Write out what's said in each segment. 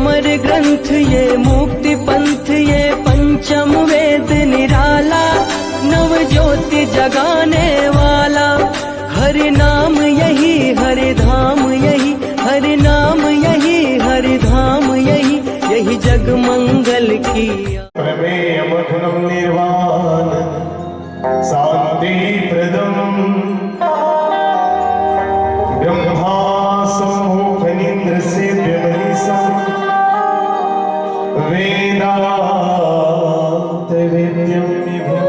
अमर ग्रंथ ये मुक्ति पंथ ये पंचम वेद निराला, नव ज्योति जगाने वाला। हरि नाम यही हरि धाम यही, हरि नाम यही हरि धाम यही, यही जग मंगल किया। प्रमेय मधुरम निर्वाण शांति प्रदम ब्रह्मा सम्मुख निंद्र से व्यमनिसम वेदांत वेद्यम विभुम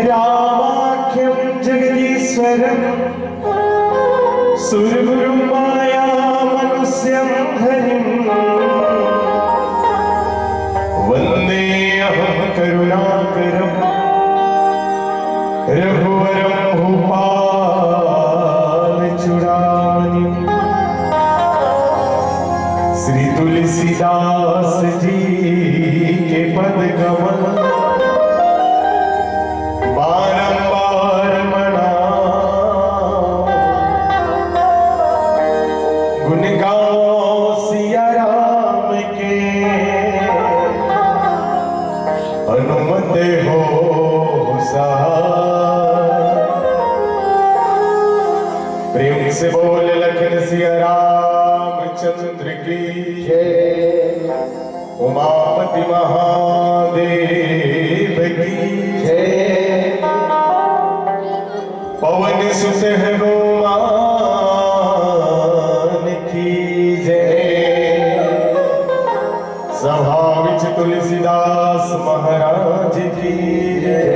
रामाख्यम जगदीश्वरम सुरगुरुम माया मनुष्यम हरिम वंदे अहम करुणाकरम रघुवरम भूपाल चूड़ामणि। श्री तुलसीदास जी के पद कमल बारंबार मनाओ, गुण गाओ सिया राम के, हनुमत हो सहाय। प्रेम से बोल लखन सिया रामचंद्र की जय, उमापति महादेव की जय। पवन सुत हनुमान की जय। सभा विच तुलसीदास महाराज की जय।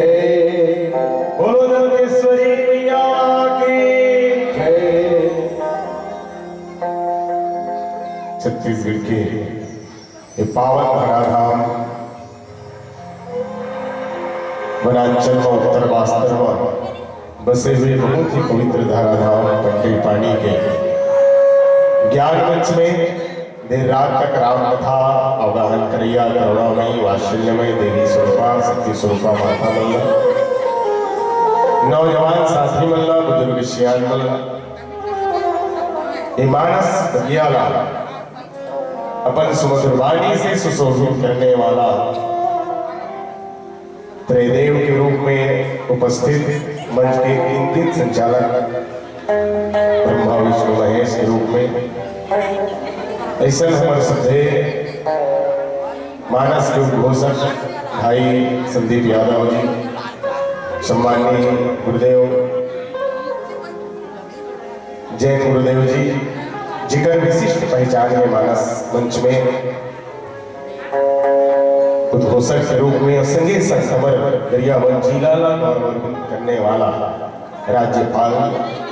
बोलो दंतेश्वरी मैया की जय। छत्तीसगढ़ के ये पावन भरा धाम वनांचल में उत्तर वास्तर में बसे हुए बहुत ही पवित्र धारा धाम कंकरी पानी के ज्ञान मंच में देर रात तक राम कथा अवगाहन करिया करुणामयी वात्सल्यमयी देवी स्वरूपा शक्ति स्वरूपा माता मल्ला, नौजवान साथी मल्ला, बुजुर्ग शियान मल्ला, मानस बगियाला अपन सुमधुर वाणी से सुशोभित करने वाला त्रैदेव के रूप में उपस्थित मंच के तीन संचालक ब्रह्मा विष्णु महेश के रूप में ऐसा हमारे श्रद्धेय मानस के उद्घोषक भाई संदीप यादव जी, सम्माननीय गुरुदेव जय गुरुदेव जी, जिगर विशिष्ट पहचान है मानस मंच में उद्घोषक के रूप में संगे संग अमर दरियावन जिलाला करने वाला राज्यपाल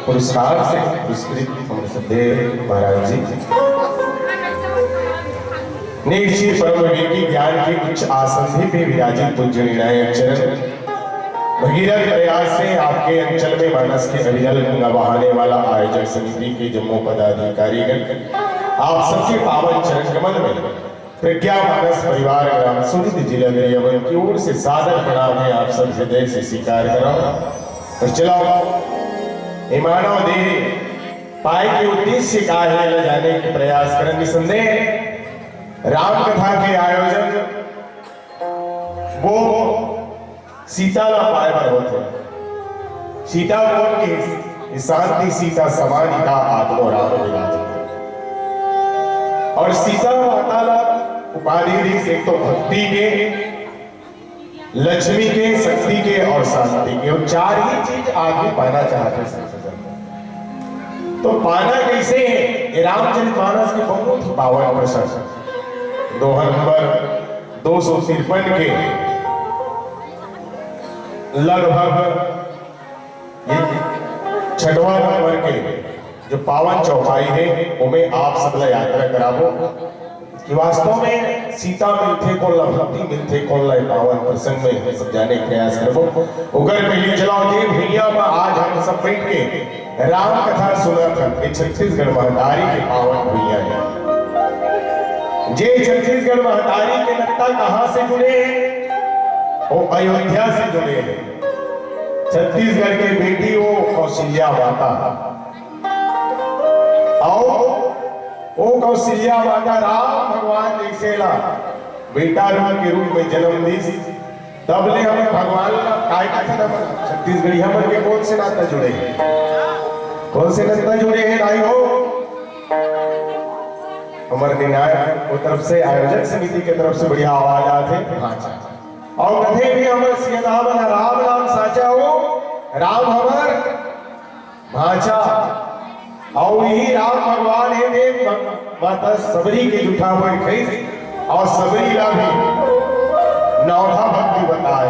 पुरस्कार से पुरस्कृत हमारे श्रद्धेय महाराज जी, निश्चित परम विवेकी ज्ञान की उच्च आसंधि पे विराजित पूज्य निर्णायक चरण भगीरथ प्रयास से आपके अंचल में मानस के अविरल गंगा बहाने वाला आयोजक समिति के जम्मू पदाधिकारीगण आप सबके पावन चरण कमल में प्रज्ञा मानस परिवार ग्राम सुनिध जिला दरियावन की ओर से सादर प्रणाम है। आप सब हृदय से स्वीकार करो और चलाओ मानव देह पाए के उद्देश्य का है न जाने के प्रयास करें। निसंदेह राम कथा के आयोजन वो सीताला पाए पर होते, सीता बोल के शांति सीता समानिता आत्मो राम विराजित। और सीता माता ला उपाधि दी एक तो भक्ति के, लक्ष्मी के, शक्ति के और शांति के, और चार ही चीज आदमी पाना चाहते हैं। तो पाना कैसे है? रामचरितमानस के बहुत ही पावन प्रसंग दोहा नंबर 253 के लगभग ये 6वां नंबर के जो पावन चौपाई है उमें आप सबला यात्रा कराबो कि वास्तव में सीता मिलते को भक्ति मिलते को पावन प्रसंग में सब जाने का प्रयास करबो। उगर पहले चलाओ जी भैया में आज हम सब बैठ के राम कथा सुना था कि छत्तीसगढ़ महतारी के पावन भैया है। जे छत्तीसगढ़ महतारी के लगता कहां से जुड़े हैं? वो अयोध्या से जुड़े हैं। छत्तीसगढ़ के बेटी वो कौशल्या माता। आओ कौशल्या माता राम भगवान जैसे ला बेटा रूप के रूप में जन्म दीस तब ले हमें भगवान का काय का था ना छत्तीसगढ़ी हमन के कौन से नाता जुड़े हैं कौन से नाता जुड़े हैं भाई हो हमारे निर्णायक को तरफ से आयोजक समिति की तरफ से बढ़िया आवाज आते भाषा और कथे भी हमारे सीधा बना राम नाम साचा हो राम हमार भाषा और यही राम भगवान है देव माता सबरी के जुठा हुए खई और सबरी ला भी नौधा भक्ति बताए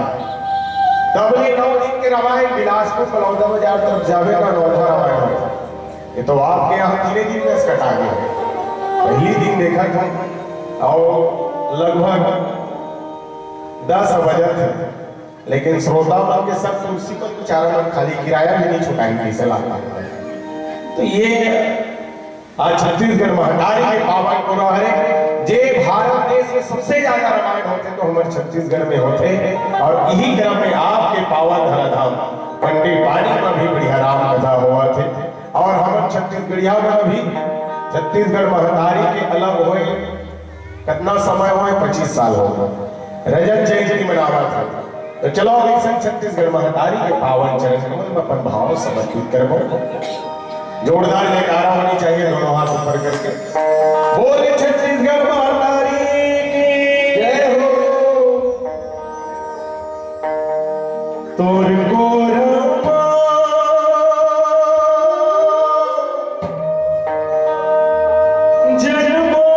तब ये 9 दिन के रामायण बिलासपुर बलौदा बाजार तरफ जावे का नौधा रामायण होता ये तो आपके यहाँ 3 दिन में कटा गया पहली दिन देखा था और लगभग 10 बजे थे लेकिन श्रोता के सब तुलसी पर चारण खाली किराया भी नहीं छुटाएंगे सलाह तो ये आज छत्तीसगढ़ महतारी के पावन पुरहरे जे भारत देश में सबसे ज्यादा रामायण होते तो हमारे छत्तीसगढ़ में होते और यही क्रम में आपके पावन धराधाम पंडित पानी में भी बढ़िया राम कथा हुआ थे और हमारे छत्तीसगढ़िया में भी छत्तीसगढ़ महतारी के अलग हुए कितना समय हुए 25 साल हो गए रजत जयंती मनावा था तो चलो अभी छत्तीसगढ़ महतारी के पावन चरण कमल में अपन भाव समर्पित करबो जोरदार जयकारा होनी चाहिए दोनों हाथ ऊपर करके बोले छत्तीसगढ़ महतारी की जय हो तोर गोरपा जन्मो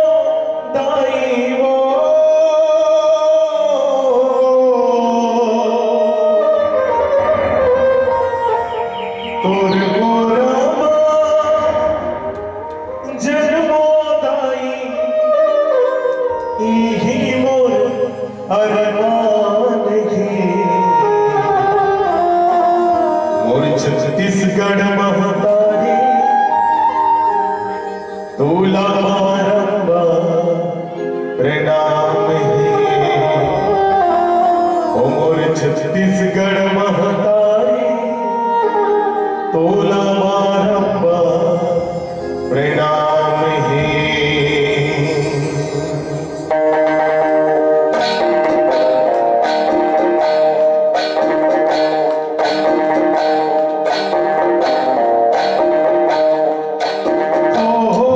दाई वो तोर गोरपा जन्मो दाई इही मोर अरमान है मोर छत्तीसगढ़ महतारी तोला मारंबा प्रणाम है ओ मोर छत्तीसगढ़ महतारी तोला मारंबा प्रणाम है ओ हो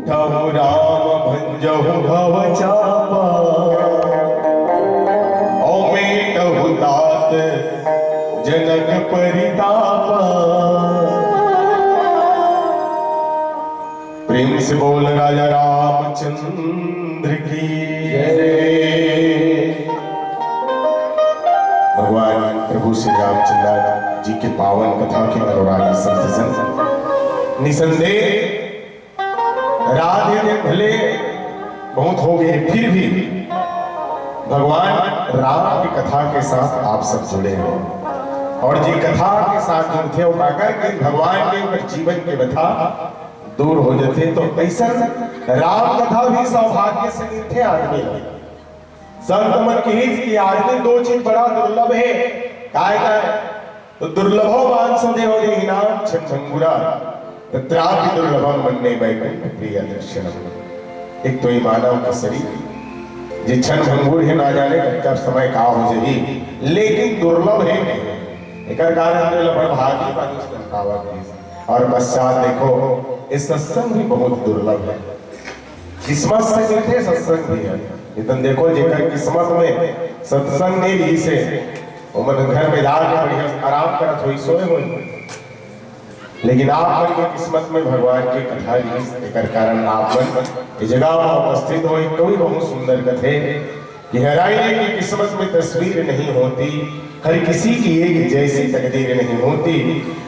उठहु राम भंजहु भव चापा, मेटहु तात जनक परितापा। प्रेम से बोल राजा रामचंद्र की जय। भगवान प्रभु श्री रामचंद्र जी के पावन कथा के अनुरागी संत जन निसंदेह राधे ने भले बहुत हो गए, फिर भी भगवान राम की कथा के साथ आप सब जुड़े हैं और जी कथा के साथ जुड़ते हो पाकर के भगवान के जीवन के व्यथा दूर हो जाते। तो ऐसा राम कथा भी सौभाग्य से मिलते आदमी संत मन की आदमी दो चीज बड़ा दुर्लभ है। काय तो दुर्लभो वांसदेव देहिनाम छंगुरा तत्रापि दुर्लभम मन्ने वैकुंठ प्रिय दर्शनम। एक तो ये मानव का शरीर जे क्षण भंगुर है, ना जाने कब समय का हो जाए, लेकिन दुर्लभ है। एक कारण दुर्लभ भागी पादुष्टन पावा और पश्चात देखो इस सत्संग भी बहुत दुर्लभ है। किस्मत से मिलते सत्संग भी है, लेकिन देखो जेकर किस्मत में सत्संग नहीं भी से मन घर में जाके बढ़िया आराम करत होई सोए हो, लेकिन आप की किस्मत में भगवान की कथा नहीं एकर कारण आप इस जगह में उपस्थित हो। कोई बहुत सुंदर कथे कि हराइने की किस्मत में तस्वीर नहीं होती, हर किसी की एक जैसी तकदीर नहीं होती,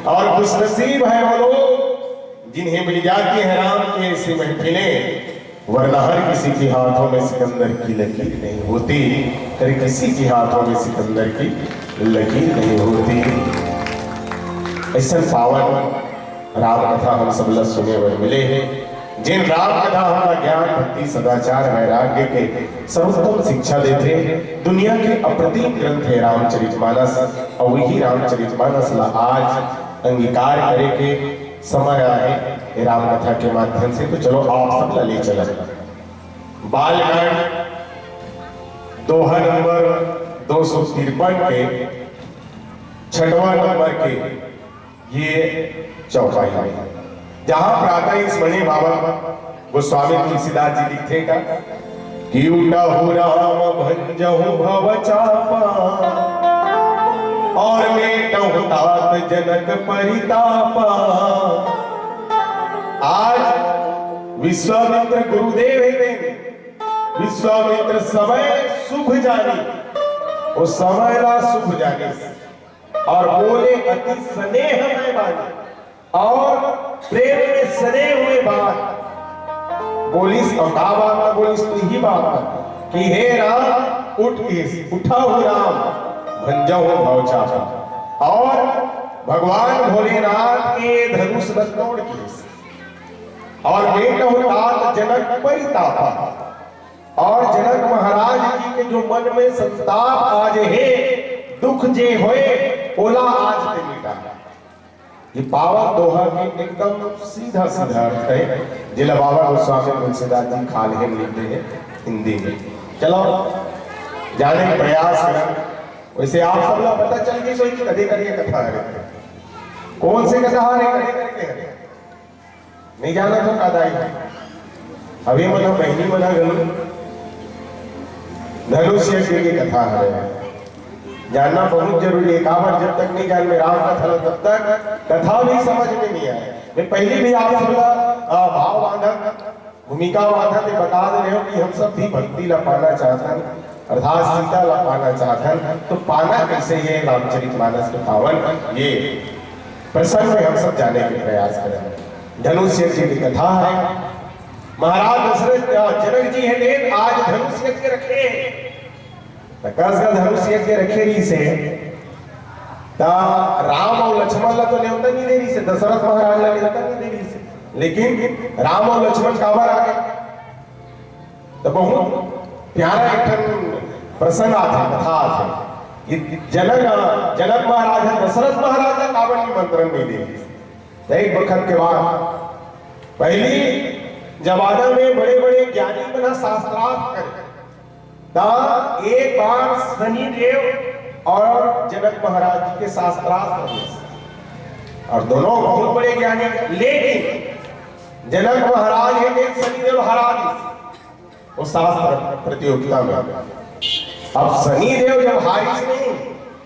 और खुशनसीब है वो लोग जिन्हें मिल जाती है राम के ऐसी महफिलें, वरना हर किसी के हाथों में सिकंदर की लकीर नहीं होती, हर किसी के हाथों में सिकंदर की लकीर नहीं होती। ऐसा पावन राम कथा हम सब लग सुने हुए मिले हैं, जिन राम कथा हमारा ज्ञान भक्ति सदाचार वैराग्य के सर्वोत्तम शिक्षा देते। दुनिया के अप्रतिम ग्रंथ है रामचरितमानस, और वही रामचरितमानस ला आज अंगीकार करे के समय आए राम कथा के माध्यम से। तो चलो आप सब ले चला बालकांड दोहा नंबर 253 के 6वां नंबर के ये चौपाई है, जहां प्रातः स्मरणीय बाबा गोस्वामी तुलसीदास जी लिखेगा कि उठहु राम भंजहु भव चापा, और मेटहु तात जनक परितापा। आज विश्वामित्र गुरुदेव है, विश्वामित्र समय शुभ जानी, वो समय ला शुभ जाने और बोले अति स्नेह में बानी, और प्रेम में सने हुए बात बोलिस, और का बात बोलिस तो यही बात कि हे राम उठहु राम भंजहु भव चापा, और भगवान भोलेनाथ के धनुष तोड़ के और मेटहु तात जनक परितापा, और जनक महाराज जी के जो मन में संताप आज है, दुख जे होए ओला आज ते मिटा। ये पावन दोहा की एकदम सीधा सीधा अर्थ है, जिला बाबा गोस्वामी तुलसीदास जी खाली लिखते हैं हिंदी में। चलो जाने का प्रयास करें, वैसे आप सब लोग पता चल गई सोई कदे करके कथा है, कौन से कथा है कदे करके नहीं जाना तो कदाई अभी मतलब बहनी बना गलू धनुष यज्ञ की कथा है, जानना बहुत जरूरी है। काबर जब तक नहीं जान में राम कथा तब तक कथा भी समझ में नहीं आए। मैं पहले भी आप सबका भाव बांधा भूमिका बांधा ते बता दे रहे हो कि हम सब भी भक्ति ला पाना चाहते हैं, अर्थात सीता ला पाना चाहते हैं। तो पाना कैसे ये रामचरितमानस के पावन ये प्रसंग में हम सब जाने के प्रयास करें। धनुष यज्ञ की कथा है, महाराज दशरथ जनक जी है ने आज धनुष यज्ञ रखे, कस का धनुष यज्ञ रखे रही से राम और लक्ष्मण ला तो न्योता नहीं दे रही से, दशरथ महाराज ला न्योता नहीं दे रही से, लेकिन राम और लक्ष्मण काबर आ गए। तो बहुत प्यारा एक प्रसंग आता कथा आते, जनक महाराज है दशरथ महाराज का काबर निमंत्रण नहीं दे। एक वक्त के बाद पहली जमाना में बड़े बड़े ज्ञानी बना शास्त्रार्थ करे, एक बार शनिदेव और जनक महाराज जी के शास्त्रार्थ और दोनों बहुत बड़े ज्ञानी, लेकिन जनक महाराज है कि शनिदेव हरा दी वो शास्त्र प्रतियोगिता में। अब शनिदेव जब हारिस नहीं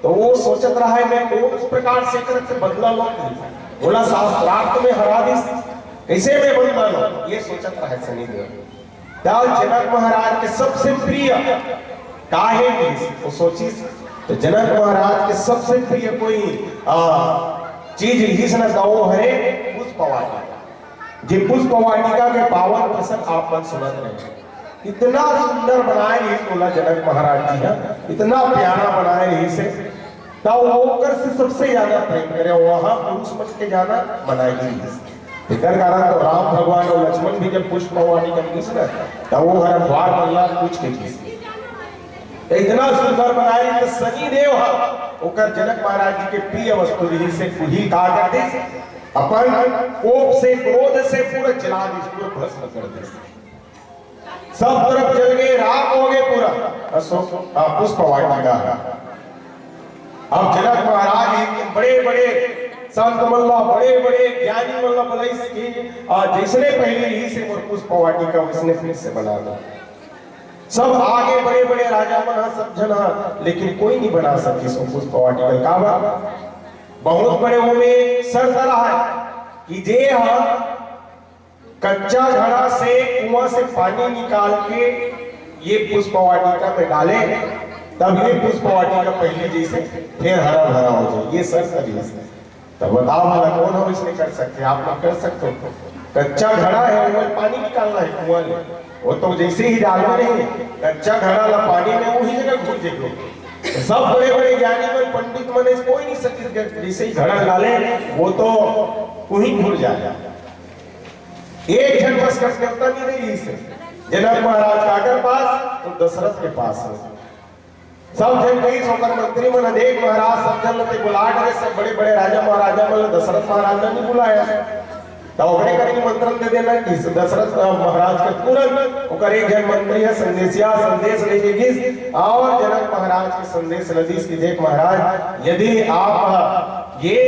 तो वो सोचत रहा है मैं कौन उस प्रकार से कर से बदला लो, बोला शास्त्रार्थ में हरा दी कैसे मैं बदला लो, ये सोचत रहा है शनिदेव। तब जनक महाराज के सबसे प्रिय काहे वो सोची, तो जनक महाराज के सबसे प्रिय कोई चीज ही न गाओ हरे पुष्प वाटिका। जी पुष्प वाटिका के पावन प्रसंग आप मन सुनत रहे, इतना सुंदर बनाए रही बोला जनक महाराज जी है, इतना प्यारा बनाए रही से तब होकर से सबसे ज्यादा प्रेम करे वहां पुरुष मत के जाना बनाई गई। इधर कारण तो राम भगवान और लक्ष्मण भी जब पुष्प वाटिका किस न तब वो हर द्वार मल्ला पूछ के किस इतना सुंदर बनाए तो शनिदेव होकर जनक महाराज जी के प्रिय वस्तु रही से कुही का कर दे अपन कोप से क्रोध से पूरा जला दे, पूरा भस्म कर दे, सब तरफ जल गए, राख हो गए पूरा पुष्प वाटिका। अब जनक महाराज बड़े बड़े संत मल्ला बड़े बड़े ज्ञानी मल्ला बोले जैसे पहले ही से पुष्प वाटिका उसने फिर से बना दी। सब आगे बड़े बड़े राजा बना सब जना, लेकिन कोई नहीं बना सके सो पुष्प वाटिका का। बहुत बड़े वो में सर धरा है कि जे कच्चा घड़ा से कुआं से पानी निकाल के ये पुष्प वाटिका में डाले तब ये पुष्प वाटिका पहले जैसे फिर हरा भरा हो जाए, ये सर तरीके से। तब बताओ वाला कौन हम इसमें कर सकते, आप लोग कर सकते हो। कच्चा घड़ा है उसमें पानी निकालना है कुआं में, वो तो जैसे ही डालना नहीं, कच्चा घड़ा ला पानी में वही जगह घुस जाएगा। सब बड़े बड़े ज्ञानी मन पंडित मन कोई नहीं सकते जैसे ही घड़ा डाले वो तो वही घुस जाएगा। एक जन बस कर देवता नहीं रही से जनक महाराज काकर पास तो दशरथ के पास है। सब जन गई होकर मंत्री मन अनेक महाराज सब जन ने बुला करे, सब बड़े बड़े राजा महाराजा मन दशरथ महाराज ने बुलाया तो ओकरे का निमंत्रण दे देना कि दशरथ महाराज के तुरंत ओकर एक जन मंत्री है संदेशिया संदेश लेके गिस और जनक महाराज के संदेश नदीस की देख महाराज यदि आप ये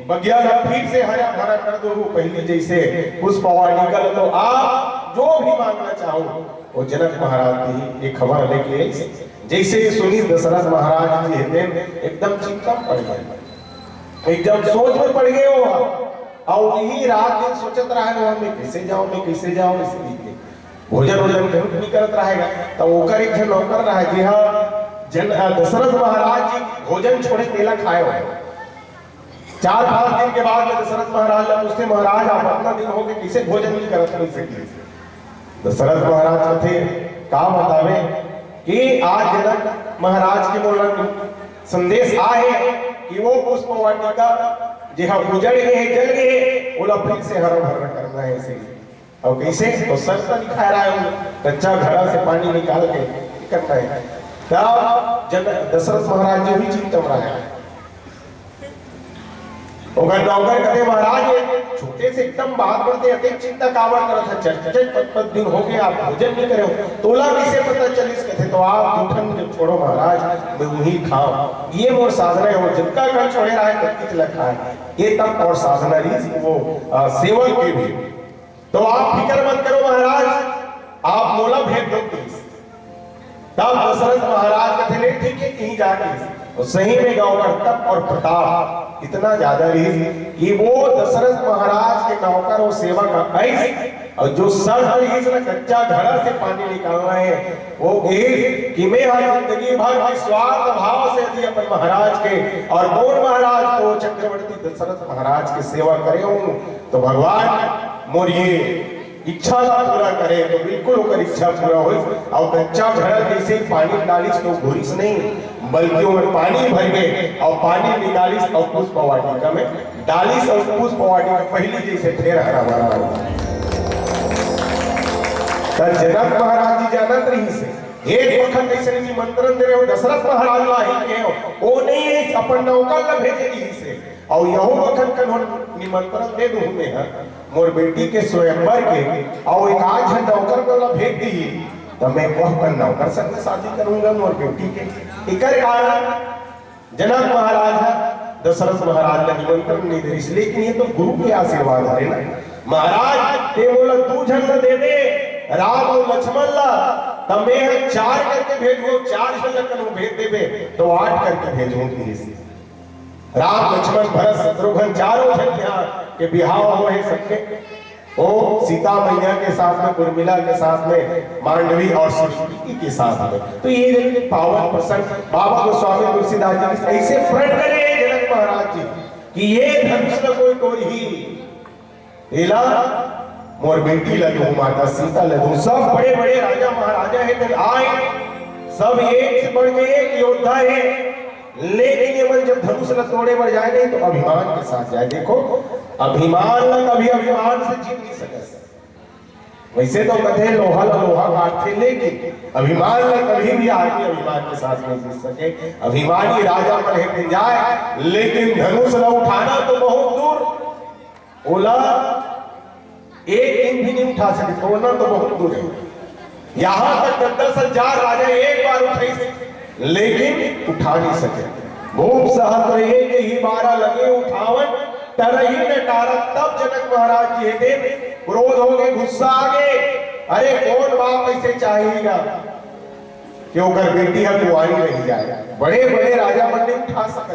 बगिया फिर से हरा भरा कर दो पहले जैसे पुष्प वाटिका तो आप जो भी मांगना चाहो वो जनक महाराज की एक खबर लेके जैसे सुनी दशरथ महाराज जी एकदम चिंता पड़ गए, एकदम सोच में पड़ गए वो। और यही रात दिन सोचत रहे वहां में कैसे जाऊं इसलिए भोजन नहीं करत रहेगा। तो ओकर एक नौकर रहा जी हाँ दशरथ महाराज जी भोजन छोड़े केला खाए हुए 4-5 दिन के बाद में दशरथ महाराज जब उससे महाराज आप अपना दिन हो गए कैसे भोजन नहीं करत मिल सके। दशरथ महाराज थे का बतावे कि आज जनक महाराज के बोला संदेश आए कि वो पुष्प वाटिका जी हाँ उजड़ गए जल गए बोला फिर से हरा भरा करना है इसे। और कैसे तो सर तो दिखा रहा है कच्चा घड़ा से पानी निकाल के करना है। तब दशरथ महाराज जी भी चिंता रहा है नौकर कहते महाराज छोटे से एकदम बात करते अधिक चिंता कावर करत है 4-5 दिन हो गए आप भोजन नहीं करे तोला कैसे पता चलिस कहते तो आप जूठन छोड़ो महाराज मैं वही खाओ ये मोर साधना है वो जिनका घर छोड़े रहा है कत्ती चला खाए ये तब और साधना रही वो सेवन के भी। तो आप फिक्र मत करो महाराज आप मोला भेज दो प्लीज। तब दशरथ महाराज कहते ठीक है कहीं जाके तो सही में गाँव का तप और प्रताप इतना ज्यादा रही कि वो दशरथ महाराज के नौकर और सेवक ऐसे और जो सर कच्चा घड़ा से पानी निकालना है वो कि मैं जिंदगी भर की स्वार्थ भाव से यदि अपन महाराज के और कौन महाराज को चक्रवर्ती दशरथ महाराज की सेवा करे हूं तो भगवान मोर ये इच्छा पूरा करे तो बिल्कुल होकर इच्छा पूरा हो। और कच्चा घड़ा जैसे पानी डालिस तो घुरिस नहीं बल्कि उनमें पानी भर गए और पानी निकालिस और पुष्प वाटिका में डालिस और पुष्प वाटिका पहली जैसे फिर हरा भरा हो। जनक महाराज जी जानत रही से एक वक्त ऐसे निमंत्रण दे रहे हो दशरथ महाराज ला ही के हो नहीं अपन नौकर ला भेजे रही से और यहो वक्त कन निमंत्रण दे दूं मैं मोर बेटी के स्वयंवर के और एक आज नौकर को ला भेज दी तो मैं वह पर नौकर संग शादी करूंगा मोर बेटी के इकर कारण जनक महाराज दशरथ महाराज का निमंत्रण नहीं दे, लेकिन ये तो गुरु के आशीर्वाद है ना। महाराज ये बोला तू झंडा दे दे राम और लक्ष्मण ला तब मैं 4 करके भेजूं, 4 झंडा भेज देवे तो 8 करके भेजूंगी। राम लक्ष्मण भरत शत्रुघ्न चारों झंडिया के बिहाव हुए सबके, ओ सीता मैया के साथ में, उर्मिला के साथ में, मांडवी और सुनीति के साथ में। तो ये पावन प्रसंग बाबा गोस्वामी तुलसीदास जी ऐसे प्रण करे जनक महाराज जी कि ये धनुष न कोई तोरी एला मोर बेटी लगू, माता सीता लगू। सब बड़े बड़े राजा महाराजा है आए, सब एक से बढ़ के एक योद्धा है, लेकिन ये मन जब धनुष न तोड़े बढ़ जाए नहीं तो अभिमान के साथ जाए। देखो अभिमान न कभी अभिमान से जीत नहीं सके। वैसे तो कहते हैं लोहा ला लोहा काटते, लेकिन अभिमान न कभी भी आदमी अभिमान के साथ नहीं जीत सके। अभिमानी राजा मन है जाए, लेकिन धनुष न उठाना तो बहुत दूर, ओला एक दिन भी नहीं उठा सके, तोड़ना तो बहुत दूर है। यहां तक 10,000 राजा एक बार उठे लेकिन उठा नहीं सके। भूप सहत रहे ही 12 लगे उठावन, तरही न टारत। तब जनक महाराज जी दे क्रोध हो गए, गुस्सा आ गए। अरे कौन बाप ऐसे चाहेगा क्यों कर बेटी है कुंवारी रह जाए। बड़े बड़े राजा मन नहीं उठा सकते।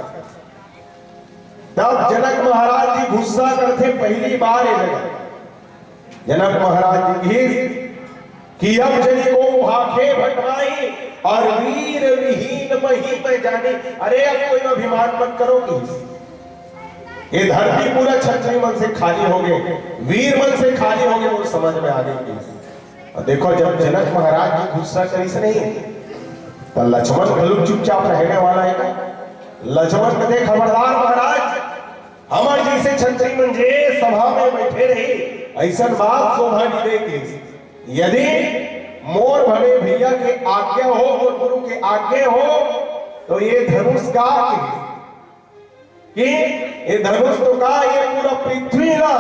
तब जनक महाराज जी गुस्सा करते, पहली बार जनक महाराज जी कि अब जनी को भाखे भटवाई और वीर विहीन मही में जाने। अरे अब कोई अभिमान मत करो कि ये धरती पूरा क्षत्रिय मन से खाली हो गए, वीर मन से खाली हो गए, वो समझ में आ गई। और देखो जब जनक महाराज जी गुस्सा करी से नहीं तो लक्ष्मण भलुक चुपचाप रहने वाला है ना। लक्ष्मण कहते खबरदार महाराज, हमार जी से क्षत्रिय मन जे सभा में बैठे रही ऐसा बात शोभा नहीं देगी। यदि मोर भले भैया के आज्ञा हो और गुरु के आज्ञा हो तो ये धनुष का कि ये धनुष तो का ये पूरा पृथ्वी ना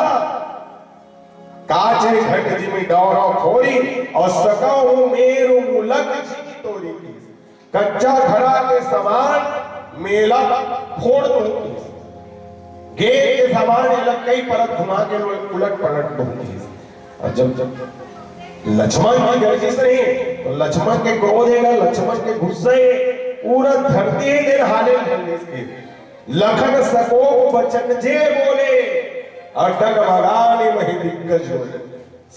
काचे घट जिमी डौरो खोरी और सकाऊ मेरु मुलक जी तोरी की। कच्चा घड़ा के समान मेला फोड़ दूंगी, गेर के समान अलग कई परत घुमा के उलट पलट दूंगी। और जब लक्ष्मण की गर्जिश रही तो लक्ष्मण के क्रोध है, लक्ष्मण के गुस्से पूरा धरती दिन हाले ढलने से लखन सको बचन जे बोले और डगमगाने वही दिग्गज बोले।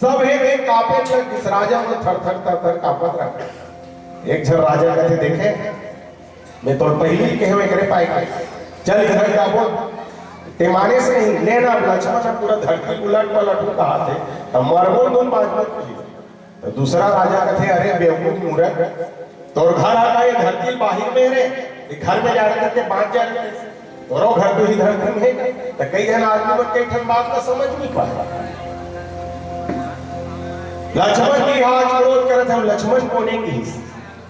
सब है देख कांपे लग, इस राजा को थर थर थर थर कांपत रहा। एक जन राजा कहते देखे मैं तो पहली कहे हुए करे पाएगा, चल इधर जा बोल ते माने से नहीं लेना। लक्ष्मण पूरा धरती उलट पलट कहा थे तब मरबो दोन बात। तो दूसरा राजा कहते अरे बेवकूफ मूर्ख, तोर घर आता ये धरती बाहर में रे, घर में जा रहे थे 5 जा रहे थे, तोरो घर तो ही धरती में है। तो कई जन आदमी को कई ठन बात का समझ नहीं पाया। लक्ष्मण की हाथ क्रोध करते हम लक्ष्मण को नहीं की।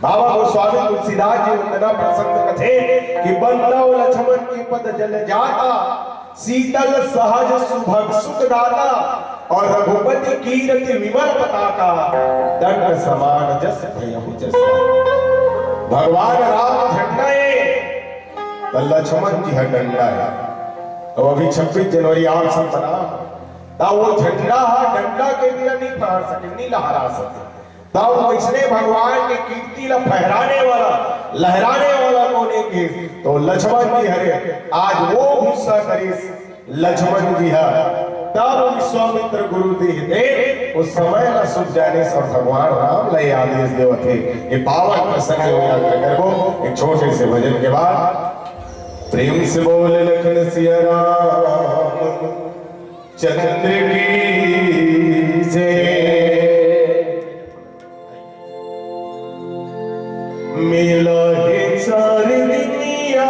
बाबा गोस्वामी तुलसीदास जी वंदना प्रसंग कथे कि बंदव लक्ष्मण की पद जल जाता, शीतल सहज सुभग सुख दाता और रघुपति कीरति विमल पताका, दंड समान जस भयहु जस। भगवान राम झंडा है तो लक्ष्मण जी है डंडा है। तो अभी 26 जनवरी आप सब बना तब वो झंडा डंडा के बिना नहीं फहरा सके, नहीं लहरा सके। तब वैष्णव भगवान की कीर्ति ला फहराने वाला लहराने वाला कोने के तो लक्ष्मण जी हरे। आज वो गुस्सा करे लक्ष्मण जी है। तब विश्वामित्र गुरु दे उस समय न सुख जाने से भगवान राम लय आदेश देव थे। ये पावन प्रसंग को एक छोटे से भजन के बाद प्रेम से बोल लखन सिया राम चंद्र की जय। मिला है 4 दुनिया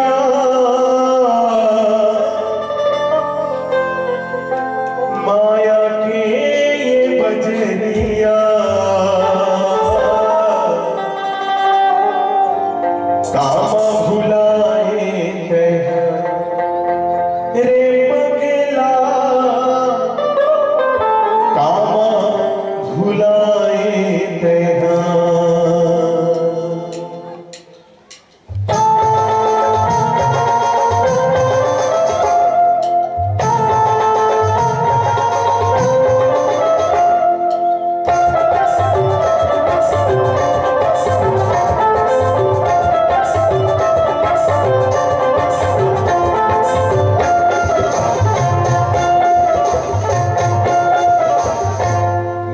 माया के ये बजरिया, कामा भुलाए रे पगला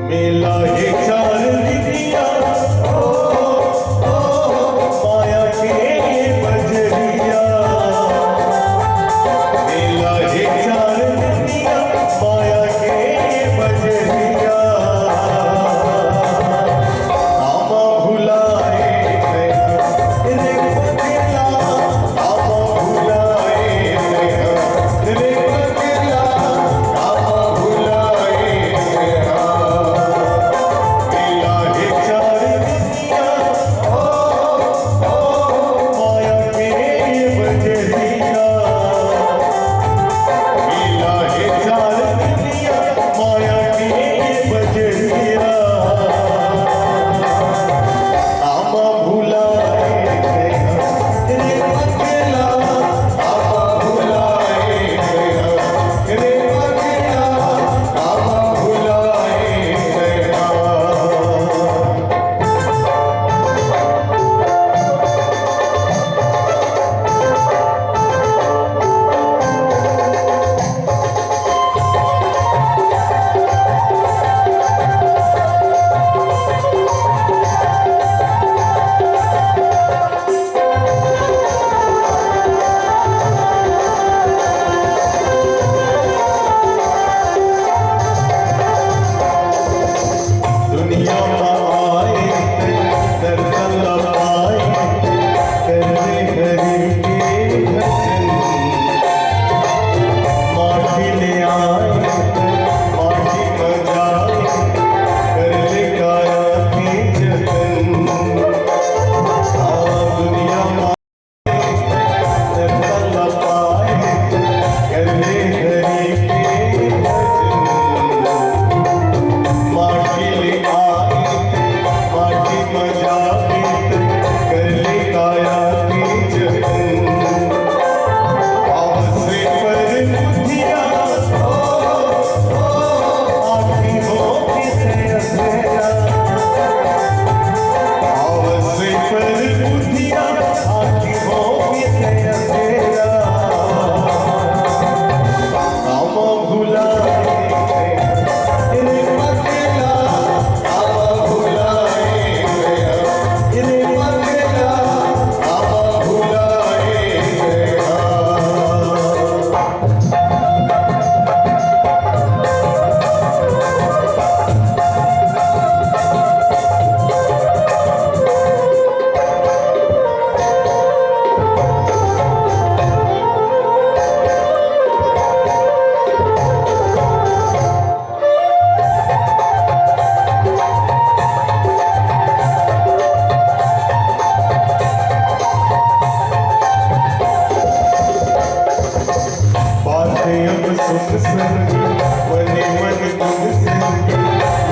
मेला है चार विधिया माया के बजरिया मेला है चार विधिया माया के बजरिया आमा भुलाए रे पगला आमा भुलाए रे पगला आमा भुलाए मेला है चार विधिया माया के बजरिया मेला है चार विधिया माया के बजरिया आमा भुलाए रे पगला आमा भुलाए रे पगला आमा भुलाए दुनिया में आए दर्शन पाए करने हरि के भजन माटी ले आए माटी बजाए कर ले काया के जतन दुनिया में दर्शन पाए करने हरि के भजन माटी ले आए माटी बजाए कर ले काया के जतन आवसे पर बुद्धिया आखी हो किसे अंधेरा आवसे पर बुद्धिया आखी हो किसे अंधेरा आमा भुलाए रे पगला आमा भुलाए रे पगला आमा भुलाए बातें अब सुख संगी मने मन गुण संगी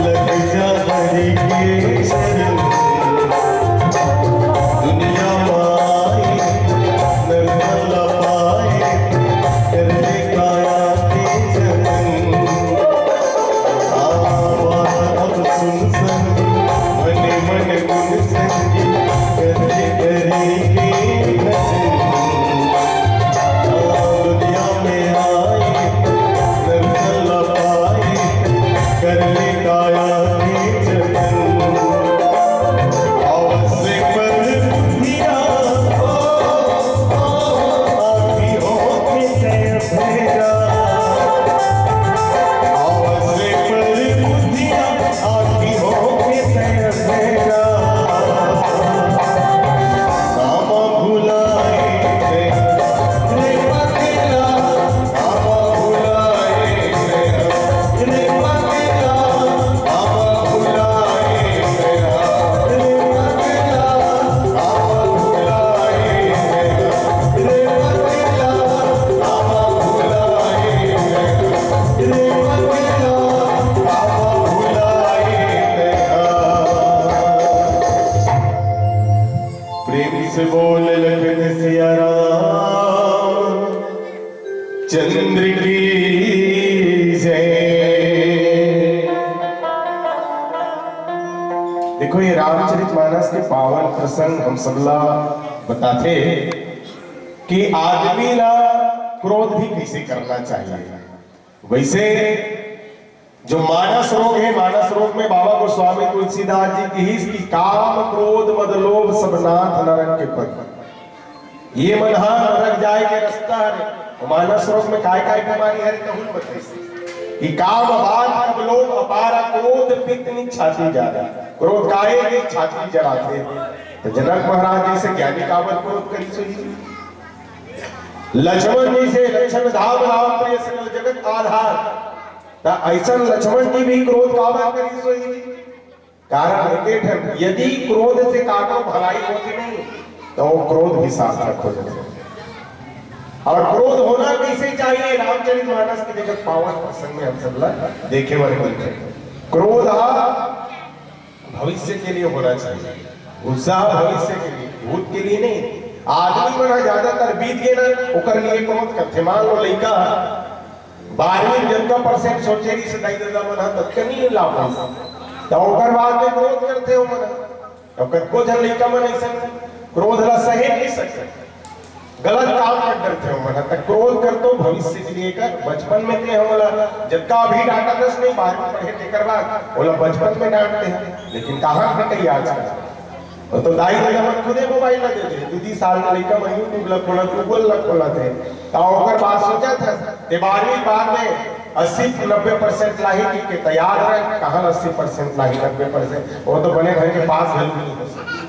लग जा हरि के शरण दुनिया माई निर्मल पाए कर ले काया के जतन बात अब सुन संगी मने मन गुण संगी कर ले हरि के भजन दुनिया में आए निर्मल पाए कर ले काया के जतन आवसे पर बुद्धिया आखी हो किसे अंधेरा आवसे पर बुद्धिया आखी हो किसे अंधेरा आमा भुलाए रे पगला आमा भुलाए रे पगला आमा भुलाए रे पगला आमा भुलाए रे पगला आमा भुलाए रे पगला आमा भुलाए प्रेम से बोल लखन सिया राम चंद्र की जय। देखो ये रामचरितमानस के पावन प्रसंग हम सबला बताते कि आदमी ला क्रोध भी कैसे करना चाहिए। वैसे जो मानस रोग है, मानस रोग में बाबा गोस्वामी तुलसीदास जी की ही काम क्रोध मद लोभ सब नाथ नरक के पद, ये मन हा नरक जाए के रास्ता है। मानस रोग में काय काय बीमारी है कहूं बताइए कि काम बात लोभ अपारा क्रोध पित्त छाती जा रहा, क्रोध काहे की छाती जराते। तो जनक महाराज जी से ज्ञानी कावल क्रोध करी सोई, लक्ष्मण जी से लक्षण धाम राम प्रिय सकल जगत आधार, ऐसा लक्ष्मण जी भी क्रोध काबा करी सोई। कारण एक है, यदि क्रोध से काको भलाई होती नहीं तो वो क्रोध भी सार्थक हो जाता। और क्रोध होना कैसे चाहिए, रामचरितमानस के जगत पावन प्रसंग में हम सब देखे वाले बनते। क्रोध भविष्य के लिए होना चाहिए, गुस्सा भविष्य के लिए, भूत के लिए नहीं। आदमी बना ज्यादातर बीत गए ना ओकर लिए क्रोध करते। मान लो लड़का 12वीं जनका परसेंट सोचेगी से दाई दादा मना तक नहीं लाभ तो ओकर बाद में क्रोध करते हो मना। तो कतको जन लड़का मन ऐसा क्रोध ला सहे नहीं सकते, गलत काम कर डरते हो मना। तक क्रोध कर तो भविष्य के लिए कर। बचपन में ते हमला जबका अभी डांटा दस नहीं 12वीं पढ़े तेकर बाद बोला बचपन में डांटते हैं, लेकिन कहां हटे आजकल। तो दाई दादा मन खुदे मोबाइल ना देते, 2 साल का लड़का मन यूट्यूब ला खोला, गूगल ला खोला थे। तो ओकर बात सोचा था ते 12वीं बाद में 80-90% लाही के तैयार है, कहां 80% लाही 90%, वो तो बने घर के पास वैल्यू नहीं हो सकती।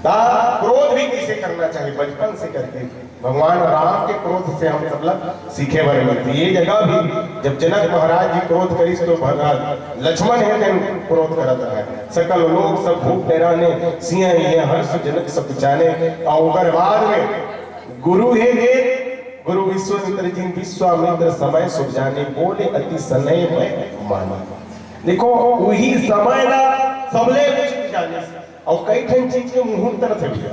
क्रोध भी किसे करना चाहिए, बचपन से करके भगवान राम के क्रोध से हम सब लोग सीखे बने मिलती। ये जगह भी जब जनक महाराज जी क्रोध करी तो भगवान लक्ष्मण है क्रोध करता है। सकल लोग सब भूख डराने, सिंह ये हर्ष जनक सब जाने। और बाद में गुरु है गुरु विश्वामित्र जी विश्वामित्र समय सुख जाने, बोले अति सनय में माना। देखो वही समय ना सबले कुछ जाने से। और कई ठन चीज के मुहूर्त रथ भैया,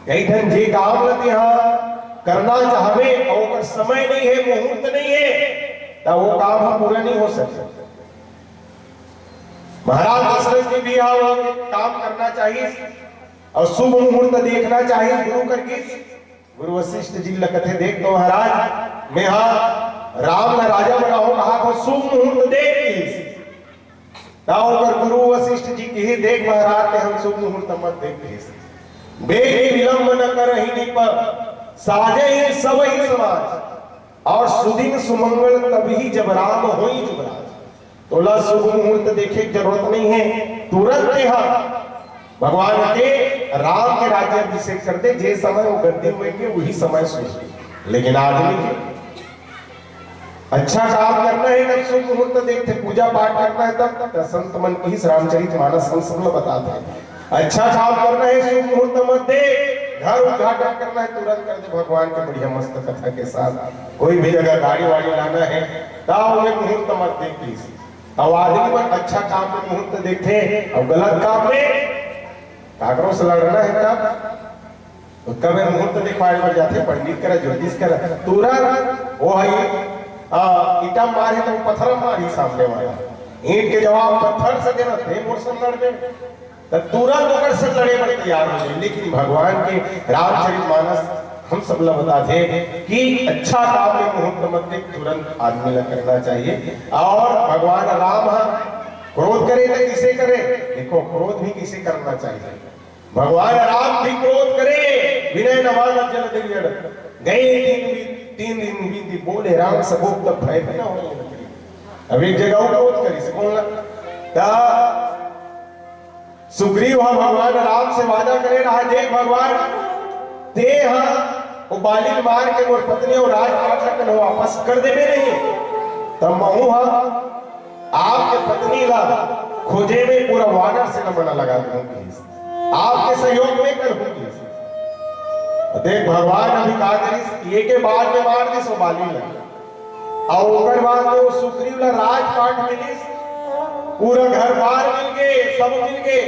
कई ठन जे काम लते हाँ करना चाहवे और समय नहीं है, मुहूर्त नहीं है, तो वो काम हम पूरा नहीं हो सकते। महाराज दशरथ जी भी काम करना चाहिए और शुभ मुहूर्त देखना चाहिए। गुरु करके गुरु वशिष्ठ जी कथे देख तो महाराज मैं हाँ राम ना राजा बनाओ कहा तो शुभ मुहूर्त देख गुरु वशिष्ठ जी की ही देख महाराज ने हम शुभ मुहूर्त मत देख बेटी विलंब न करहि निप साजे ही सब ही समाज और सुदिन सुमंगल तभी जब राम होई जुबराज। तोला शुभ मुहूर्त देखे जरूरत नहीं है, तुरंत यहाँ भगवान के राम के राज्य अभिषेक कर दे, जे समय वो गद्दी में के वही समय सोच। लेकिन आदमी अच्छा काम करना है तब शुभ मुहूर्त देखते, पूजा पाठ करना है तब संत मन की रामचरितमानस हम सब लोग बताते हैं। अच्छा काम करना है शुभ मुहूर्त मत दे, घर उद्घाटन करना है तुरंत कर दे भगवान के बढ़िया मस्त कथा के साथ। कोई भी जगह गाड़ी वाड़ी लाना है तब में मुहूर्त मत दे प्लीज। अब आदमी मन अच्छा काम में मुहूर्त देखते और गलत काम में काकरों से लड़ना है तब कब मुहूर्त दिखवाए पर जाते पंडित करा ज्योतिष करा तुरंत वो है ईटा मारे तो पत्थर मारी सामने वाला, ईंट के जवाब पत्थर से देना थे मोरसन लड़ने तो तुरंत ओकर से लड़े पर तैयार हो गए। लेकिन भगवान के रामचरितमानस हम सब लोग बताते कि अच्छा काम में मुहूर्त मत देख, तुरंत आदमी ला करना चाहिए। और भगवान राम क्रोध करे तो किसे करे, देखो क्रोध भी किसे करना चाहिए। भगवान राम भी क्रोध करे, विनय नवान जल दिव्य गए 3 दिन बीती बोले राम सबोक्त भय बिना हो। अब एक जगह क्रोध करी से कौन ता सुग्रीव भगवान राम से वादा करे रहा, देख भगवान ते वो बाली मार के मोर पत्नी और राजपाट को वापस कर देवे नहीं, तब महू आपके पत्नी ला खोजे में पूरा वानर से न मना लगा दूंगी, आपके सहयोग में करूंगी। देख भगवान अभी कहा करी ये के बाद में मार दी सो बाली ला और ओकर बाद में वो सुग्रीव ला राजपाट मिली, पूरा घर बार मिल गए, सब मिल गए,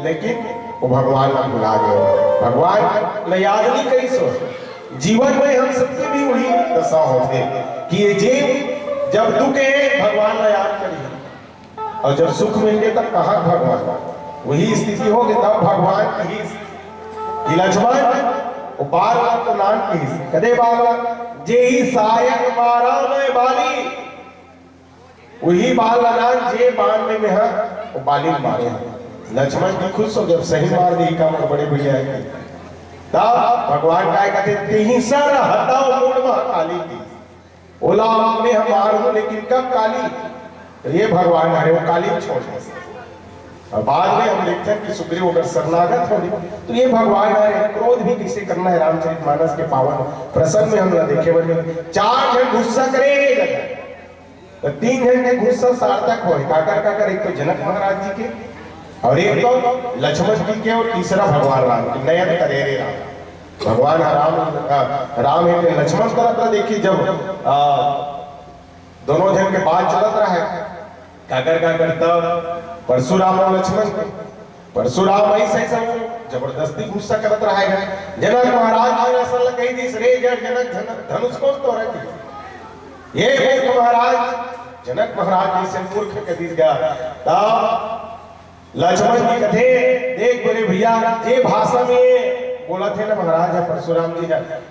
लेकिन वो भगवान को भुला गए। भगवान ने याद नहीं करी सो। जीवन में हम सबके भी वही दशा होते कि ये जीव जब दुख है भगवान ने याद करी और जब सुख मिल गए तब कहाँ भगवान, वही स्थिति हो गई तब भगवान की लक्ष्मण बार तो नान की कदे बाबा जे ही सहायक मारा में बाली वही बाल अनाज जे बाण में है वो बाली मारे हैं। लक्ष्मण जी खुश हो जब सही मार दी काम बड़े भैया है तब भगवान काय कहते तेही सर हटाओ मूड में काली की ओला में हम मारू लेकिन कब काली तो ये भगवान है वो काली छोड़ दे। और बाद में हम देखते हैं कि सुग्रीव अगर शरणागत हो तो ये भगवान है क्रोध भी किसे करना है। रामचरितमानस के पावन प्रसंग में हम ना देखे बने 4 जन गुस्सा करेंगे जगह तो 3 जन के गुस्सा सार्थक हो काकर एक तो जनक महाराज जी के और एक तो लक्ष्मण जी के और तीसरा भगवान राम के नयन करे रे राम भगवान राम है लक्ष्मण तरफ देखिए जब दोनों जन के बाद चलत रहा है काकर तब परशुराम और लक्ष्मण परशुराम ऐसे सब जबरदस्ती गुस्सा करत रहा है। जनक महाराज जी ने असल कही दी रे जनक धनुष को तो रखी ये मूर्ख महाराज जनक महाराज जी से मूर्ख कह दी गया तब लक्ष्मण जी कथे देख बोले भैया ये भाषा में बोला थे ना महाराज है परशुराम जी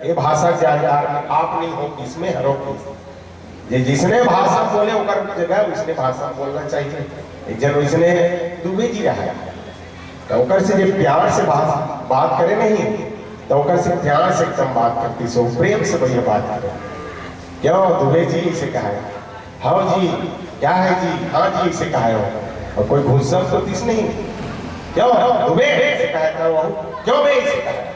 ये भाषा जानकार आप नहीं हो इसमें हरो ये जिसने भाषा बोले ओकर जगह उसने भाषा बोलना चाहिए। एक जन उसने दुबे जी रहा तो ओकर से जो प्यार से बात करे नहीं तो ओकर से प्यार से एकदम बात करती सो प्रेम से भैया बात करे क्यों दुबे जी से कहा है हाँ जी क्या है जी हाँ जी से कहा हो और कोई गुस्सा तो तीस नहीं क्यों दुबे से कहा था वो क्यों मैं इसे कहा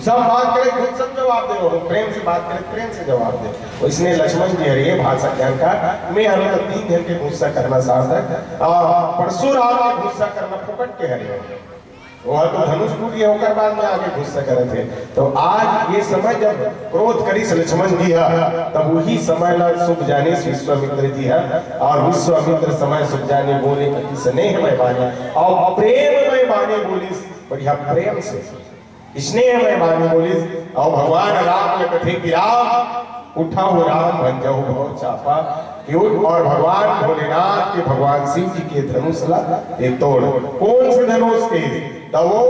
सब बात करे खुद सब जवाब दे वो प्रेम से बात करे प्रेम से जवाब दे तो इसने लक्ष्मण जी हरे भाषा जानकार मैं हरो तो 3 जन के गुस्सा करना सार्थक परशुराम के गुस्सा करना फुकट के हरे वो तो धनुष टूट गया होकर बाद में आगे गुस्सा करे थे। तो आज ये समय जब क्रोध करी लक्ष्मण जी है तब वही समय ला सुख जाने विश्वामित्र जी है और विश्वामित्र समय सुख जाने बोले कि स्नेह में बानी और प्रेम में बानी बोली बढ़िया प्रेम से स्नेह में बानी बोली और भगवान राम ने कथे कि राम उठाओ राम बन जाओ भव चापा और भगवान भोलेनाथ के भगवान शिव जी के धनुष ला ये तोड़ कौन से धनुष के तो वो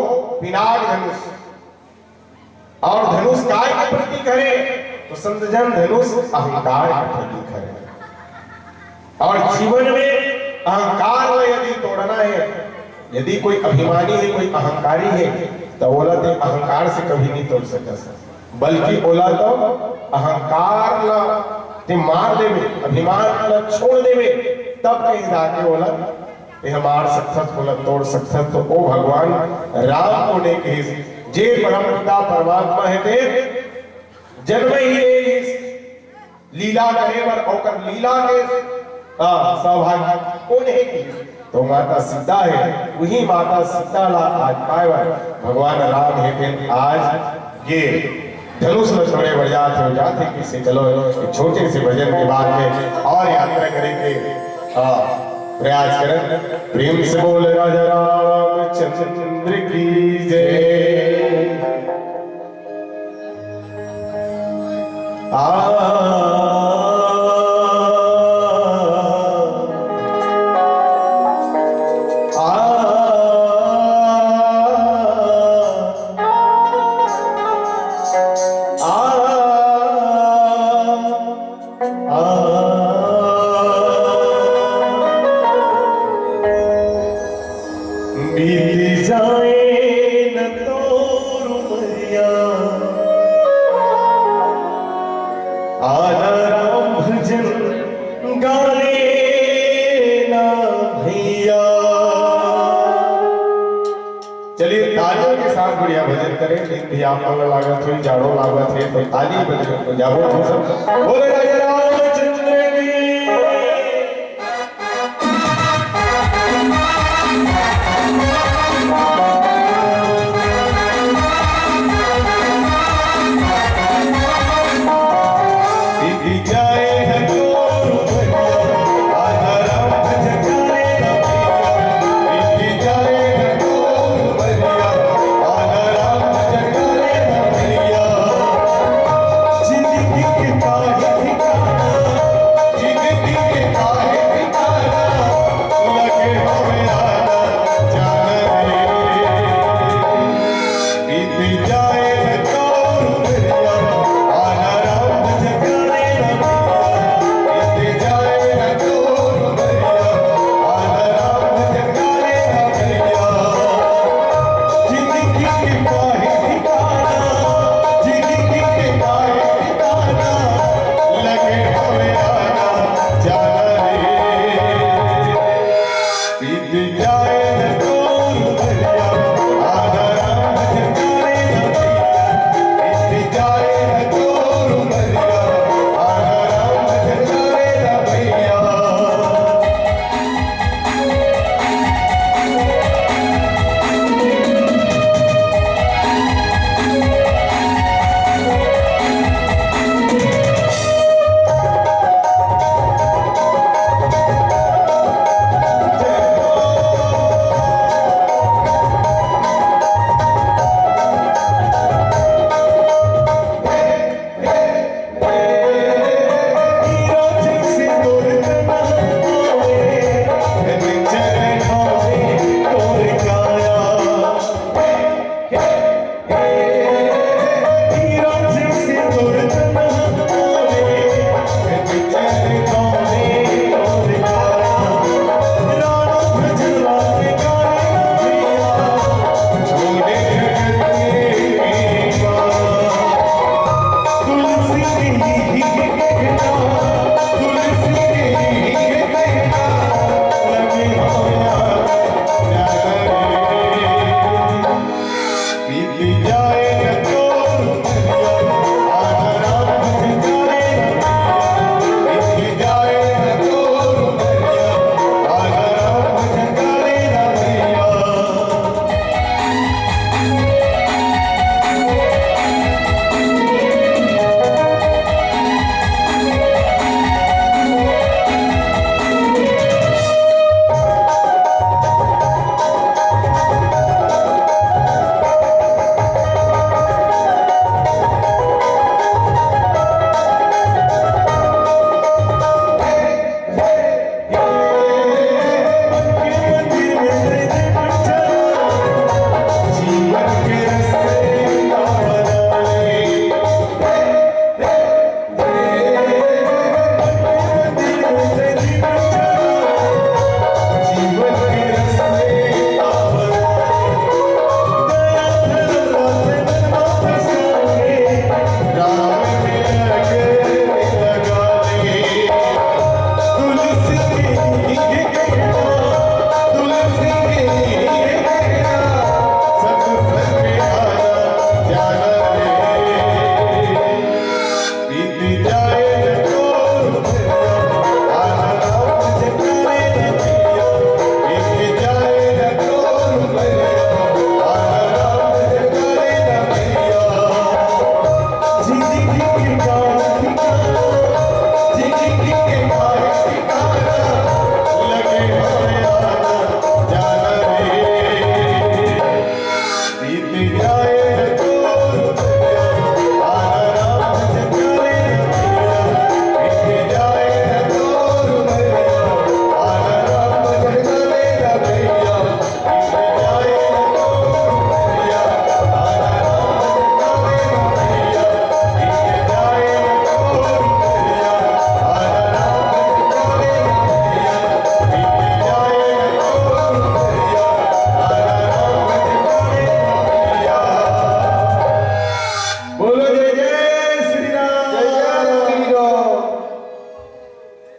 पिनाक धनुष और धनुष काय का प्रतीक है तो संत जन धनुष अहंकार का प्रतीक है और जीवन में अहंकार यदि तोड़ना है यदि कोई अभिमानी है कोई अहंकारी है तो बोला तो अहंकार से कभी नहीं तोड़ सकता बल्कि बोला तो अहंकार ला ते मार देवे अभिमान ला छोड़ देवे तब कहीं जाके बोला ये हमार सक्सेस बोला तोड़ सक्सेस तो ओ भगवान राम को ने के जे परम पिता परमात्मा है ते जन्म ही लीला करे पर ओकर लीला के सहभागी कौन है की तो माता सीता है वही माता सीता ला आज पाए भगवान राम है फिर आज ये धनुष में छोड़े बजाते हो जाते किसी चलो छोटे से भजन के बाद में और यात्रा करेंगे प्रयास करें प्रेम से बोल राजा रामचंद्र की जय। आप लागत हुई जाड़ो लागत है तो ताली बजे जाओ हम सब बोले राजा रामचंद्र की जिंदगी की बीत जाए न तो उमरिया, आधा राम जगाए न भैया। बीत जाए न तो उमरिया, आधा राम जगाए न भैया।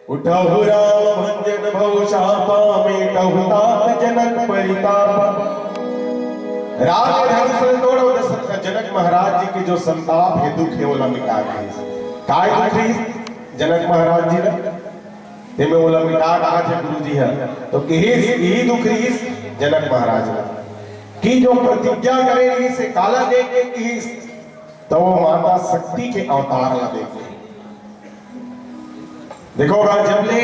उठहु राम भंजन भव शापा मेटहु तात जनक परिताप। राम धनुष से तोड़ो दशरथ का जनक महाराज जी के जो संताप है दुख है वो मिटा के काय दुख है जनक महाराज जी ने ते में वो मिटा कहा थे गुरु जी है तो यही दुख रही जनक महाराज ने कि जो प्रतिज्ञा करे रही से काला देख के की तो वो माता शक्ति के अवतार ला देखे। देखो जब ले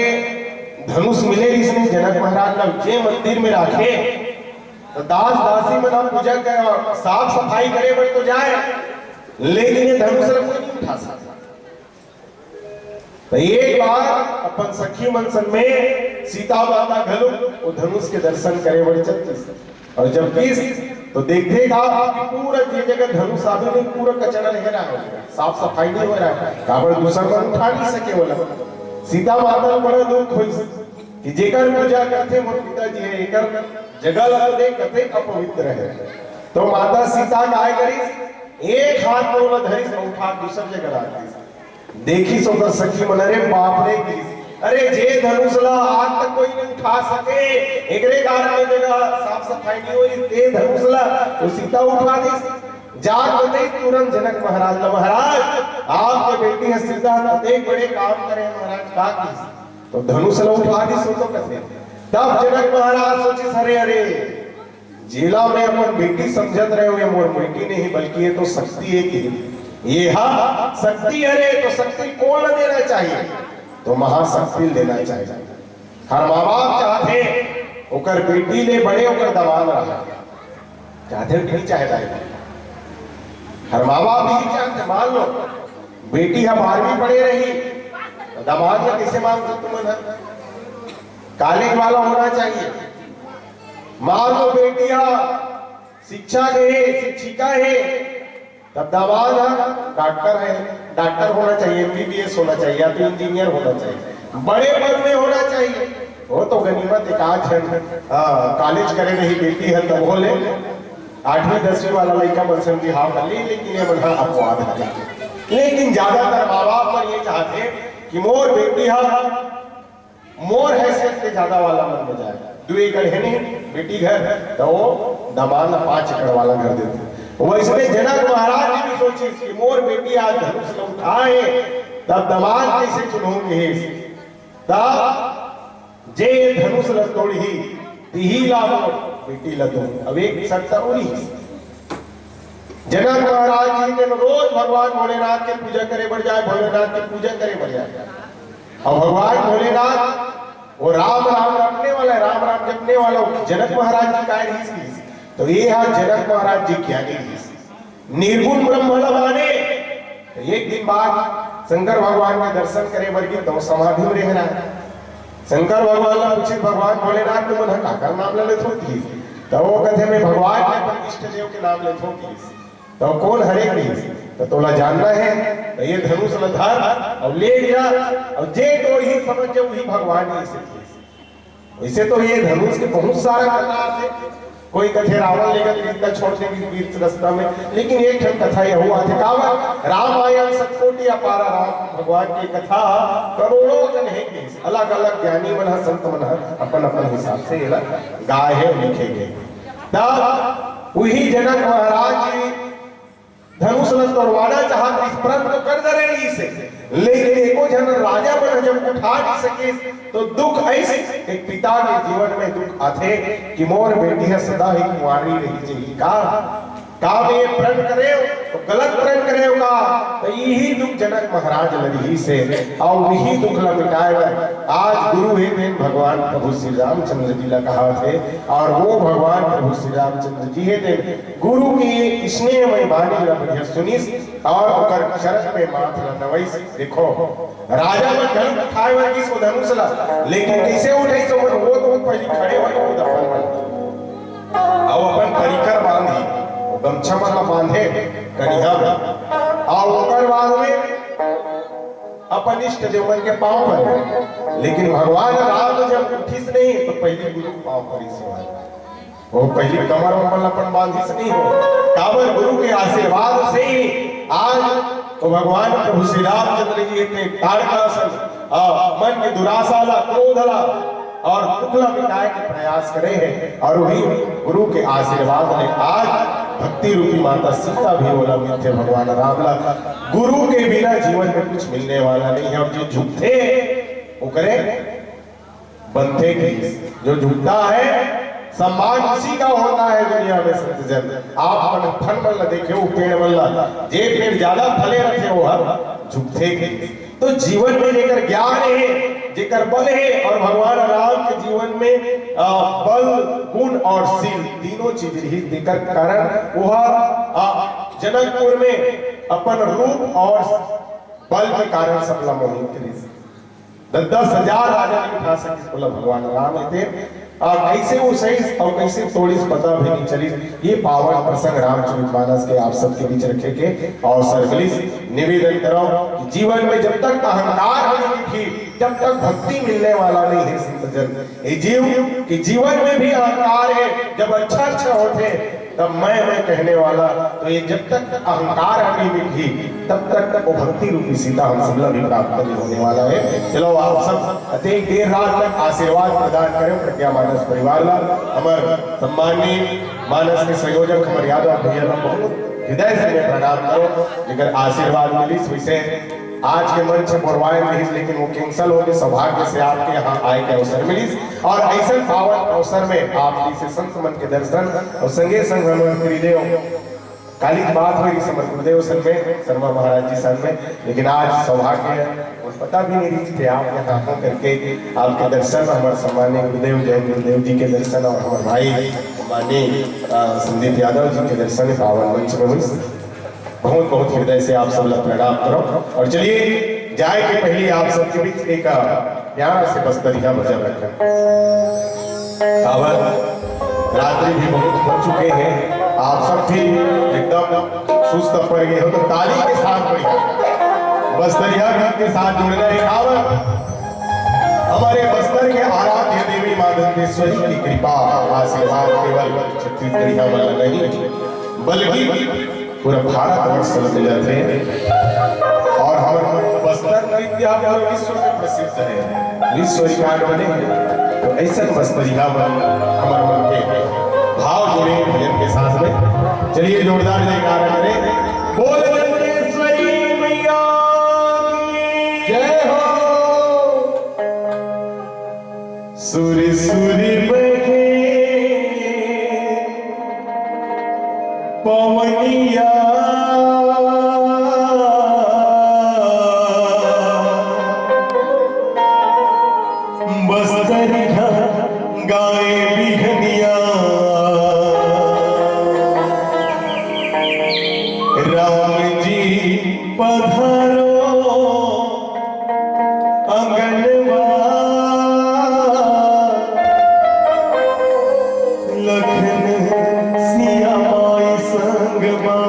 धनुष मिले इसने जनक महाराज ना जे मंदिर में रखे तो दास दासी में ना पूजा करे और साफ सफाई करे बड़ी तो जाए लेकिन ये धनुष कोई नहीं उठा सकता। तो एक बार अपन सखी मनसन में सीता माता घलो वो धनुष के दर्शन करे बड़ी चलती और जब किस तो देखेगा कि पूरा ये जगह धनुष अभी नहीं पूरा कचरा रह रहा है साफ सफाई नहीं हो रहा है काबड़ दूसरा को उठा नहीं सके बोला। सीता माता बड़ा दुख हुई कि जेकर पूजा करते मोर पिताजी है एकर जगह ला दे कते अपवित्र है तो माता सीता काय करी एक हाथ में वो धरी से उठा दूसरी जगह रख दी। देखी सो कर सखी मन रे बाप रे अरे जे धनुष ला आज तक कोई नहीं उठा सके, एकरे कारण में जगह साफ सफाई नहीं हुई, ते धनुष ला तो सीता उठा दी। जाग बताई तुरंत जनक महाराज ला, महाराज आपके बेटी है सीता, एक बड़े काम करे महाराज, का की तो धनुष ला उठा दी। सो तो कैसे तब जनक महाराज सोचे, अरे अरे जिला में अपन बेटी समझत रहे हुए, मोर बेटी नहीं बल्कि ये तो शक्ति है की, ये हाँ शक्ति, अरे तो शक्ति कौन देना चाहिए, तो महाशक्ति देना चाहिए। हर माँ बाप चाहते ओकर बेटी ले बड़े ओकर दबाव रहा, चाहते नहीं चाहता, हर माँ बाप नहीं चाहते। मान लो बेटी है 12वीं पढ़े रही, दमाद में कैसे मांग सकते तुम, कॉलेज वाला होना चाहिए। मान लो बेटिया शिक्षा है, शिक्षिका है, तब दमाद डॉक्टर है, डॉक्टर होना चाहिए, MBBS होना चाहिए, या तो इंजीनियर होना चाहिए, बड़े पद में होना चाहिए। वो तो गनीमत एक आज है, कॉलेज करे रही बेटी है तब हो ले, 8वीं 10वीं वाला लड़का बसन की हाँ कर ली, लेकिन ये बड़ा अपवाद है। लेकिन ज्यादातर माँ बाप पर ये चाहते कि मोर बेटी मोर हैसियत से ज्यादा वाला मन में जाए। 2 एकड़ है नहीं बेटी घर, तो वो दमाद 5 एकड़ वाला घर देते। वैसे जनक महाराज ने भी सोची कि मोर बेटी आज धनुष उठाए, तब दमाद कैसे चुनूंगे, तब जे धनुष लतोड़ी ही लाभो बेटी लदो। अब एक शर्त उड़ी, जनक महाराज जी ने रोज भगवान भोलेनाथ के पूजा करे बढ़ जाए, भोलेनाथ की पूजा करे बढ़ जाए। और भगवान भोलेनाथ वो राम राम रखने वाला है, राम राम जपने वाला जनक महाराज जी का है। तो ये है जनक महाराज जी क्या निर्गुण ब्रह्म माने। तो एक दिन बाद शंकर भगवान के दर्शन करे बल्कि तो समाधि में रह रहा है। शंकर भगवान ने पूछे भगवान भोलेनाथ को मन काकर नाम ले लेथो की, तो वो कहते मैं भगवान के अपन इष्ट देव के नाम लेथो की, तो कौन हरे की, तो तोला जानना है, तो ये धनुष ल धर और ले जा, और जे तो ही समझ जो वही भगवान ही से। वैसे तो ये धनुष के बहुत सारा कथा है, कोई कथे रावण लेकर सीता छोड़ने की तीर्थ रास्ता में, लेकिन एक कथा यह हुआ थे कावत रामायण सतकोटि अपारा राम भगवान की कथा करोड़ों जन है, अलग अलग ज्ञानी मन संत मन अपन अपन हिसाब से गाय है लिखे गए। तब वही जनक महाराज जी धनुष तोड़वाना चाहते, इस प्रण तो कर दे रहे से, लेकिन एको जन राजा बन जब उठा नहीं सके, तो दुख ऐसे एक पिता के जीवन में दुख आते कि मोर बेटी है सदा ही कुंवारी रही चाहिए, का में प्रण करे तो गलत प्रण करे होगा, तो यही दुख जनक महाराज लगी से, और वही दुख ला मिटाए। आज गुरु है देन भगवान प्रभु श्री रामचंद्र जी ला कहा थे, और वो भगवान प्रभु श्री रामचंद्र जी है देन गुरु की स्नेहमय वाणी ला बढ़िया सुनिस, और ओकर शरण में माथ ला नवैस। देखो राजा मन धनुष उठाए वर्गी सो धनुष ला, लेकिन कैसे उठाई सो वो तो पहले खड़े हो दफन और अपन परिकर बांधी गमछा में बांधे कन्या में, और ओकर बाद में अपन इष्ट देवन के पांव पर। लेकिन भगवान राम जब उठिस नहीं तो पहले गुरु पांव पर ही, वो पहले कमर में अपन बांधिस नहीं हो, काबर गुरु के आशीर्वाद से ही आज तो भगवान प्रभु श्री रामचंद्र जी के तारकासन मन की दुराशा ला, क्रोध ला और दुखला मिटाए के प्रयास करे हैं, और वही गुरु के आशीर्वाद ने आज भक्ति रूपी माता सीता भी बोला मिलते भगवान राम ला। गुरु के बिना जीवन में कुछ मिलने वाला नहीं है, और जो झूठे वो करे बनते की, जो झूठा है सम्मान उसी का होता है दुनिया में। सत्यजन आप मन फल वाला देखे वो पेड़ वाला, जे पेड़ ज्यादा फले रखे वो हर झूठे की। तो जीवन में जेकर ज्ञान है, जेकर बल है, और भगवान राम के जीवन में बल गुण और शील तीनों चीज ही देकर कारण वह जनकपुर में अपन रूप और बल के कारण सबला मोहित करी। 10,000 राजा नहीं उठा सके बोला भगवान राम थे, और कैसे वो सही और कैसे थोड़ी पता भी नहीं चली। ये पावन प्रसंग रामचरितमानस के आप सबके बीच रखे के, और सर्वलिस निवेदन करो कि जीवन में जब तक अहंकार नहीं थी जब तक भक्ति मिलने वाला नहीं है संतजन, ये जीव कि जीवन में भी अहंकार है, जब अच्छा अच्छा होते तब मैं कहने वाला, तो ये जब तक अहंकार हमें मिटी तब तक वो भक्ति रूपी सीता हम सब भी प्राप्त नहीं होने वाला है। चलो आप सब अति देर रात तक आशीर्वाद प्रदान करें प्रज्ञा मानस परिवार ला। हमारे सम्माननीय मानस के संयोजक हमारे यादव भैया बहुत हृदय से मैं प्रणाम करो, लेकिन आशीर्वाद मिली विषय आज के मंच से बोलवाए मिली, लेकिन वो कैंसल हो गए। सौभाग्य से आपके यहाँ आए के अवसर मिली और ऐसे पावन अवसर में आप से संत मन के दर्शन और संगे संग हनुमान गुरुदेव काली की बात हुई समर गुरुदेव सन में, शर्मा महाराज जी सन में, लेकिन आज सौभाग्य पता भी नहीं थे आप यहाँ आकर करके आपके दर्शन, हमारे सम्मानीय गुरुदेव जय गुरुदेव जी के दर्शन और हमारे भाई सम्मानीय संदीप यादव जी के दर्शन पावन मंच में हुई। बहुत बहुत हृदय से आप सब लोग प्रणाम करो। और चलिए जाए के पहले आप सबके बीच एक प्यारा से बस्तरिया भजन रखें। रात्रि भी बहुत हो चुके हैं, आप सब भी एकदम सुस्त पड़ गए हो, तो ताली के साथ बढ़िया बस्तरिया गीत के साथ जुड़ना है। हमारे बस्तर के आराध्य देवी मां दंतेश्वरी की कृपा आशीर्वाद केवल छत्तीसगढ़ वाला नहीं बल्कि पूरा भारत वर्ष में जाते हैं और हमारे बस्तर नृत्य पूरे विश्व में प्रसिद्ध है, विश्व रिकॉर्ड बने हैं। तो ऐसा बस्तरिया हमारे मन के भाव जुड़े भजन के साथ में। चलिए जोरदार जयकारा करें, बोल दंतेश्वरी मैया की जय हो। सूर्य सूर्य बहे पवनिया बस्तरिया गाए बिहनिया, राम जी पधारो अंगनवा, लखन सिया माई संगवा,